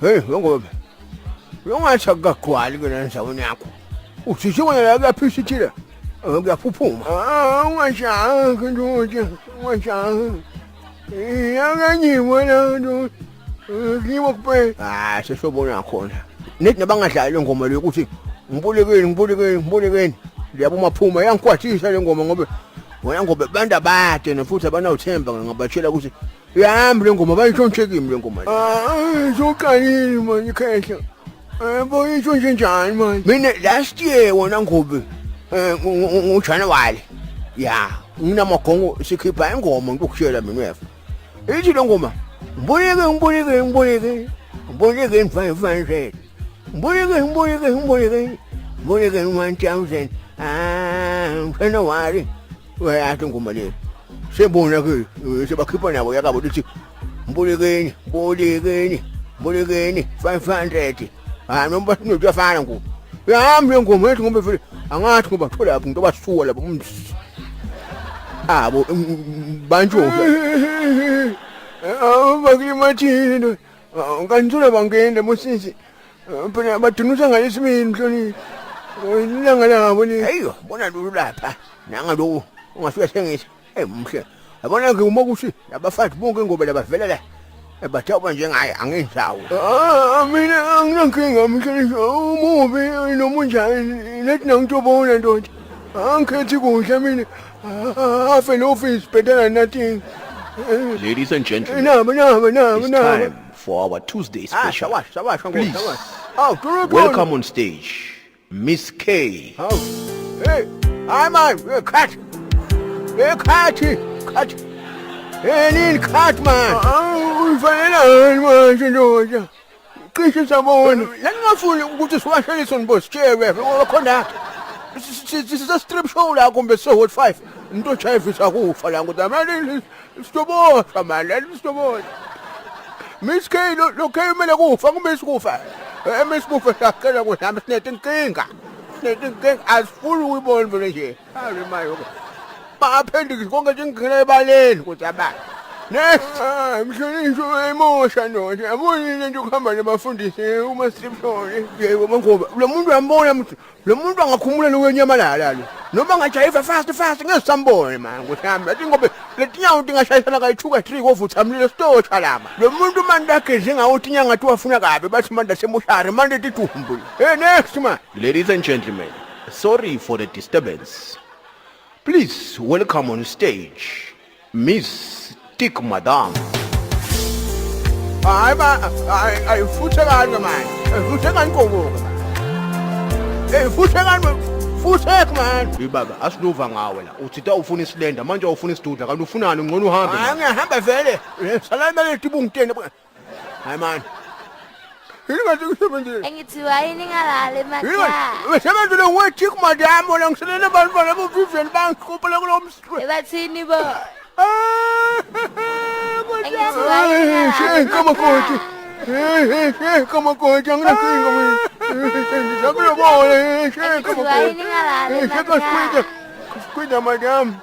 Hey, ngoba. Ungathi akagwali ke nendawoni yakho. Uthi sibona la kuyaphishithile. Kuyaphuphuma. Ungashaya nje, ungashaya. Yakanyimo la nto. Ngiwo kuphela. Sesobona khona. Nithi nabangadlali ingoma le ukuthi ngibulekeni. Liyabo maphuma yangikwatisa le ngoma ngoba wena ngoba banda bade nofuthi abanawuthemba ngabatshela ukuthi yahamba le ngoma bayithontshekile le ngoma. Soqalile manje khehla. Boyisho nje njani manje? Mina last year wona ngobe ngoJanuary. Ya, nginamagongo sikhipha ingoma ngikushela mina wefa. Ithi le ngoma ngibuleke 500. Ngibuleke 1000. January. Wayathi ngoma le. Sebona ke sebakhipha nabo yakabo lithi ngibulekeni 500. Noma sinotshafana ngoku. Uyahamba ngoma ethi ngoba vele angathi ngoba thola lapho into basuka lapho abo bantshoke. Bakimathini kanjula bangene musisi. Phela badunusa ngalesimini mhlonini. Ilanga labo ni. Hayiyo bona lolu lapha. Nanga lo ungasuka sengisa. Mhle. Yabona ke uma kuthi abafazi bonke ngoba labavela la. Bathawa njengaye angenzawo. Mina anginankinga mhlonishwa umubi nomunjani lethi nangitobona ndoda. Angikhethi kuhle mina. Afe no office better than nothing. Ladies and gentlemen, no. it's time for our Tuesday special. Please, welcome on stage, Miss K. Hey, hi man, cut. Hey, cut. Hey, cut man. Ufanele manje ndoda. Cishe sabona. Langafuni ukuthi siwashelise nbosi chewe khona. Sisa strip show la kumbe so hot 5. Into chayifisa kufa la ngoba manje sitobosha manje sitobosha. Miss K lo K kumele kufa kumbe sikufa. Miss kufa sakela kuhamba sinethe inkinga. Asifuni uyibona vele nje. Hayi mayo. Baphendiki konke nje ngingena ebaleni ukuthi abani. Mhlonishwa emosha ndoda. Yabona into kuhamba nabafundisi uma strip show. Yebo mangoba lo muntu uyambona mthi lo muntu angakhumula lokwenyamalala lo. Noma ngajayiva fast ngesambone man ngohamba. Athi ngobe letinyawo tingashayisana kayithuka 3 kovuthamlile sitocha lama. Lo muntu manje akhe ngawuthi inyanga athi wafuna kabe bathi manje semoshari manje titumbule. Hey next man. Ladies and gentlemen, sorry for the disturbance. Please welcome on stage, Miss Tick Madam. I futhe kanje man. Futhe kankongo. Futhe man. Ibaba asiluva ngawe la. Uthi ta ufuna isilenda manje awufuna isidudla kanti ufunani ngcono uhambe. Ngiyahamba vele. Salama lethi bungitene. Hayi man. Yingathi kusebenzile. Engithiwa yini ngalale emakhaya. Wesebenzile weTick Madam wona ngiselele abantwana labo Vivian bangikhopela kulo msitwe. Ebathini bo? Come on, coach. I'm gonna clean them. I'm gonna ball. Quit, madam.